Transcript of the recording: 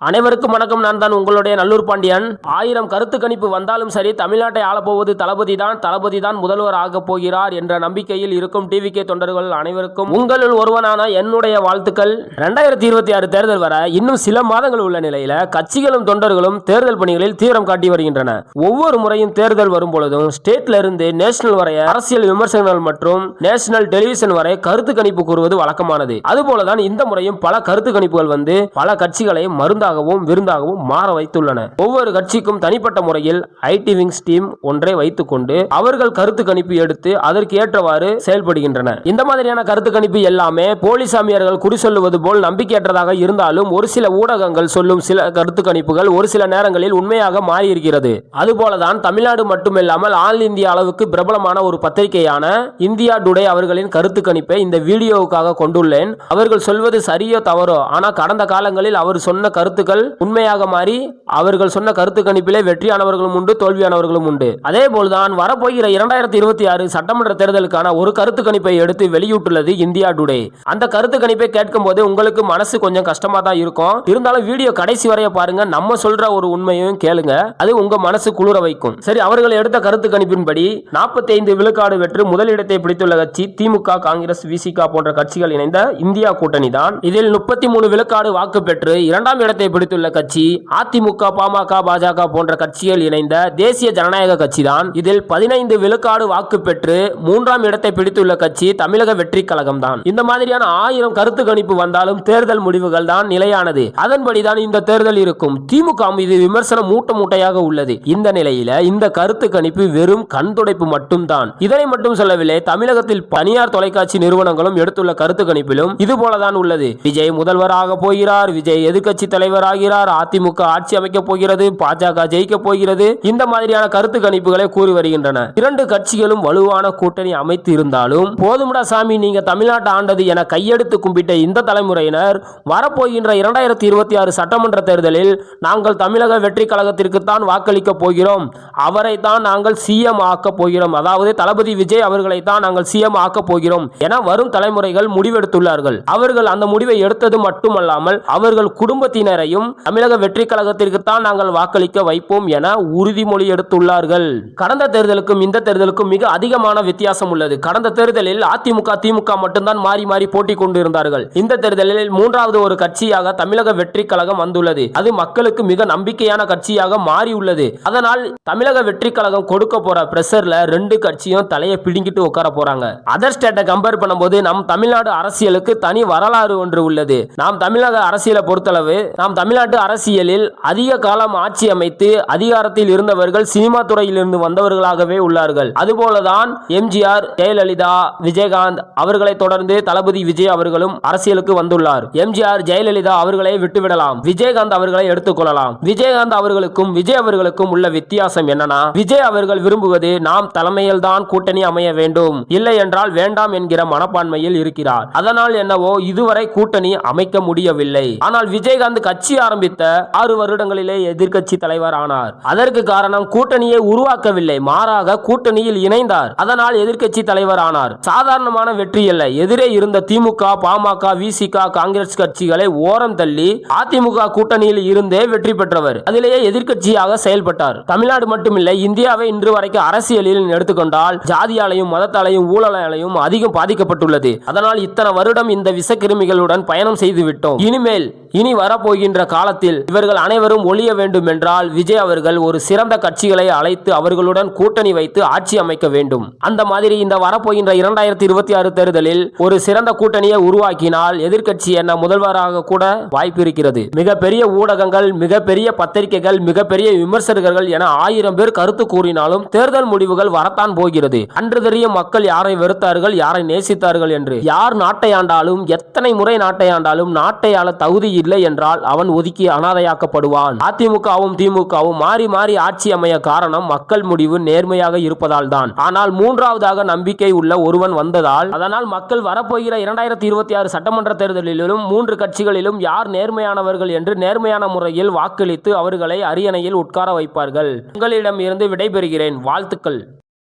அனைவருக்கும் வணக்கம். நான் தான் உங்களுடைய நல்லூர் பாண்டியன். 1000 கருத்து கணிப்பு வந்தாலும் சரி, தமிழ்நாட்டை ஆளப்போவது தளபதி தான் முதல்வர் ஆகப் போகிறார் என்ற நம்பிக்கையில் இருக்கும் டிவிகே தொண்டர்கள் அனைவருக்கும் உங்களுள் ஒருவனான என்னுடைய வாழ்த்துக்கள். 2026 தேர்தல் வர இன்னும் சில மாதங்கள் உள்ள நிலையில கட்சிகளும் தொண்டர்களும் தேர்தல் பணிகளில் தீவிரம் காட்டி வருகின்றன. ஒவ்வொரு முறையும் தேர்தல் வரும் பொழுதும் ஸ்டேட்ல இருந்து நேஷனல் வரை அரசியல் விமர்சனங்கள் மற்றும் நேஷனல் டெலிவிஷன் வரை கருத்து கணிப்பு கூறுவது வழக்கமானது. அதுபோலதான் இந்த முறையும் பல கருத்து கணிப்புகள் வந்து பல கட்சிகளை விருந்தாகவும் மாற வைத்துள்ளன. ஒவ்வொரு கட்சிக்கும் தனிப்பட்ட முறையில் ஐடி விங்ஸ் டீம் ஒன்றை வைத்துக் கொண்டு அவர்கள் கருத்து கணிப்பு எடுத்து அதற்கு ஏற்றவாறு செயல்படுகின்றன. இந்த மாதிரியான கருத்து கணிப்பு எல்லாமே போலி சாமியார்கள் குறி சொல்லுவது போல் நம்பிக்கையற்றதாக இருந்தாலும் ஒரு சில ஊடகங்கள் சொல்லும் சில கருத்து கணிப்புகள் ஒரு சில நேரங்களில் உண்மையாக மாறி இருக்கிறது. அதுபோலதான் தமிழ்நாடு மட்டுமில்லாமல் ஆல் இந்தியா அளவுக்கு பிரபலமான ஒரு பத்திரிகையான இந்தியா டுடே அவர்களின் கருத்து கணிப்பை இந்த வீடியோவுக்காக கொண்டுள்ளேன். அவர்கள் சொல்வது சரியோ தவறோ, ஆனா கடந்த காலங்களில் அவர் சொன்ன கருத்துக்கள் உண்மையாக மாறி அவர்கள் சொன்ன கருத்து கணிப்பிலே வெற்றியானவர்களும் உண்டு, தோல்வியானவர்களும் உண்டு. அதே போல்தான் வரப்போகிற 2026 சட்டமன்ற தேர்தலுக்கான ஒரு கருத்து கணிப்பை எடுத்து வெளியிட்டுள்ளது இந்தியா டுடே. அந்த கருத்து கணிப்பை கேட்கும் போது உங்களுக்கு மனசு கொஞ்சம் கஷ்டமா தான் இருக்கும். இருந்தாலும் வீடியோ கடைசி வரைய பாருங்க. நம்ம சொல்ற ஒரு உண்மையும் கேளுங்க, அது உங்க மனசு குளிர வைக்கும். சரி, அவர்கள் எடுத்த கருத்து கணிப்பின்படி 45 விழுக்காடு வெற்று முதலிடத்தை பிடித்துள்ள கட்சி திமுக, காங்கிரஸ், விசிக போன்ற கட்சிகள் இணைந்த இந்தியா கூட்டணி தான். இதில் 33 விழுக்காடு வாக்கு பெற்று இரண்டாம் இடத்தை பிடித்துள்ள கட்சி அதிமுக, பாமக, பாஜக போன்ற கட்சிகள் இணைந்த தேசிய ஜனநாயக கட்சி தான். இதில் 15 விழுக்காடு வாக்கு பெற்று மூன்றாம் இடத்தை பிடித்துள்ள கட்சி தமிழக வெற்றி கழகம் தான். இந்த மாதிரியான 1000 கருத்து கணிப்பு வந்தாலும் தேர்தல் முடிவுகள் தான் நிலையானது. அதன்படிதான் இந்த தேர்தல் இருக்கும். திமுக மீது விமர்சனம் மூட்டையாக உள்ளது. இந்த நிலையில இந்த கருத்து கணிப்பு வெறும் கண் துடைப்பு மட்டும் தான். இதனை மட்டும் சொல்லவில்லை, தமிழகத்தில் தனியார் தொலைக்காட்சி நிறுவனங்களும் எடுத்துள்ள கருத்து கணிப்பிலும் இது போலதான் உள்ளது. விஜய் முதல்வராக போகிறார், விஜய் எதிர்க்கட்சி தலைவர் ஆகிறார், அதிமுக ஆட்சி அமைக்க போகிறது, பாஜக ஜெயிக்க போகிறது, இந்த மாதிரியான கருத்து கணிப்புகளை கூறி வருகின்றன. இரண்டு கட்சிகளும் வலுவான கூட்டணி அமைத்து இருந்தாலும் போதும்டா சாமி நீங்க தமிழ்நாட்டை ஆண்டது என கையெடுத்து கும்பிட்ட இந்த தலைமுறையினர் வரப்போகின்ற 2026 சட்டமன்ற தேர்தலில் நாங்கள் தமிழக வெற்றி கழகத்திற்கு தான் வாக்களிக்க போகிறோம், அவரை தான் நாங்கள் சிஎம் ஆக்க போகிறோம், அதாவது தளபதி விஜய் அவர்களை தான் நாங்கள் சிஎம் ஆக்க போகிறோம் என வரும் தலைமுறைகள் முடிவெடுத்துள்ளார்கள். அவர்கள் அந்த முடிவை எடுத்தது மட்டுமல்லாமல் அவர்கள் குடும்பத்தினரையும் தமிழக வெற்றி கழகத்திற்கு தான் நாங்கள் வாக்களிக்க வைப்போம் என உறுதிமொழி எடுத்துள்ளார்கள். கடந்த தேர்தலுக்கும் இந்த தேர்தலுக்கும் மிக அதிகமான வித்தியாசம் உள்ளது. கடந்த தேர்தலில் அதிமுக, திமுக மட்டும்தான் மாறி மாறி போட்டி கொண்டிருந்தார்கள். இந்த தேர்தலில் மூன்றாவது ஒரு கட்சியாக தமிழக வெற்றி கழகம் வந்துள்ளது. அது மக்களுக்கு மிக நம்பிக்கையான கட்சியாக மாறி உள்ளது. அதனால் தமிழக வெற்றி கழகம் கொடுக்க போற பிரஷர்ல ரெண்டு கட்சியும் தலையை பிடிங்கிட்டு உட்கார போறாங்க. அதர் ஸ்டேட்டை கம்பேர் பண்ணும்போது நம் தமிழ்நாடு அரசியலுக்கு தனி வரலாறு ஒன்று உள்ளது. நாம் தமிழக அரசியலை பொறுத்தளவு நாம் தமிழ்நாட்டு அரசியலில் அதிக காலம் ஆட்சி அமைத்து அதிகாரத்தில் இருந்தவர்கள் சினிமா துறையில் இருந்து வந்தவர்களாகவே உள்ளார்கள். அதுபோலதான் எம்ஜிஆர், ஜெயலலிதா, விஜயகாந்த் அவர்களை தொடர்ந்து தளபதி விஜய் அவர்களும் அரசியலுக்கு வந்துள்ளார். எம்ஜிஆர், ஜெயலலிதா அவர்களை விட்டுவிடலாம், விஜயகாந்த் அவர்களை எடுத்துக்கொள்ளலாம். விஜயகாந்த் அவர்களுக்கும் விஜய் அவர்களுக்கும் உள்ள வித்தியாசம் என்னன்னா, விஜய் அவர்கள் விரும்புவது நாம் தலைமையில் தான் கூட்டணி அமைய வேண்டும், இல்லை என்றால் வேண்டாம் என்கிற மனப்பான்மையில் இருக்கிறார். அதனால் என்னவோ இதுவரை கூட்டணி அமைக்க முடியவில்லை. ஆனால் விஜயகாந்த் கட்சி ஆரம்பித்த 6 வருடங்களிலே எதிர்க்கட்சி தலைவர் ஆனார். அதற்கு காரணம் கூட்டணியை உருவாக்கவில்லை, மாறாக கூட்டணியில் இணைந்தார். அதனால் எதிர்க்கட்சி தலைவர் ஆனார். சாதாரணமான வெற்றி அல்ல. எதிரே இருந்த திமுக, பாமக, விசிக, காங்கிரஸ் கட்சிகளை ஓரம் தள்ளி அதிமுக கூட்டணியில் இருந்தே வெற்றி பெற்றவர். அதிலேயே எதிர்க்கட்சியாக செயல்பட்டார். தமிழ்நாடு மட்டுமில்லை, இந்தியாவை இன்று வரைக்கும் அரசியலில் எடுத்துக்கொண்டால் ஜாதியாலையும் மதத்தாலையும் ஊழலாலையும் அதிகம் பாதிக்கப்பட்டுள்ளது. அதனால் இத்தனை வருடம் இந்த விஷக்கிருமிகளுடன் பயணம் செய்து விட்டோம். இனி வரப்போகின்ற காலத்தில் இவர்கள் அனைவரும் ஒழிய வேண்டும் என்றால் விஜய் அவர்கள் ஒரு சிறந்த கட்சிகளை அழைத்து அவர்களுடன் கூட்டணி வைத்து ஆட்சி அமைக்க வேண்டும். அந்த மாதிரி இந்த வரப்போகின்ற 2026 தேர்தலில் ஒரு சிறந்த கூட்டணியை உருவாக்கினால் எதிர்க்கட்சி என்ன முதல்வராக கூட வாய்ப்பு இருக்கிறது. மிகப்பெரிய ஊடகங்கள், மிகப்பெரிய பத்திரிகைகள், மிகப்பெரிய விமர்சகர்கள் என 1000 பேர் கருத்து கூறினாலும் தேர்தல் முடிவுகள் வரத்தான் போகிறது. அன்று தெரியும் மக்கள் யாரை வெறுத்தார்கள், யாரை நேசித்தார்கள் என்று. யார் நாட்டை ஆண்டாலும், எத்தனை முறை நாட்டை ஆண்டாலும் நாட்டை ஆள தகுதி இல்லை என்றால் அவன் ஒதுக்கி அனாதையாக்கப்படுவான். அதிமுகவும் திமுகவும் மாறி மாறி ஆட்சி அமைய காரணம் மக்கள் முடிவு நேர்மையாக இருப்பதால் தான். ஆனால் மூன்றாவதாக நம்பிக்கை உள்ள ஒருவன் வந்ததால், அதனால் மக்கள் வரப்போகிற 2026 சட்டமன்ற தேர்தலிலும் 3 கட்சிகளிலும் யார் நேர்மையானவர்கள் என்று நேர்மையான முறையில் வாக்களித்து அவர்களை அரியணையில் உட்கார வைப்பார்கள். உங்களிடம் இருந்து விடைபெறுகிறேன். வாழ்த்துக்கள்.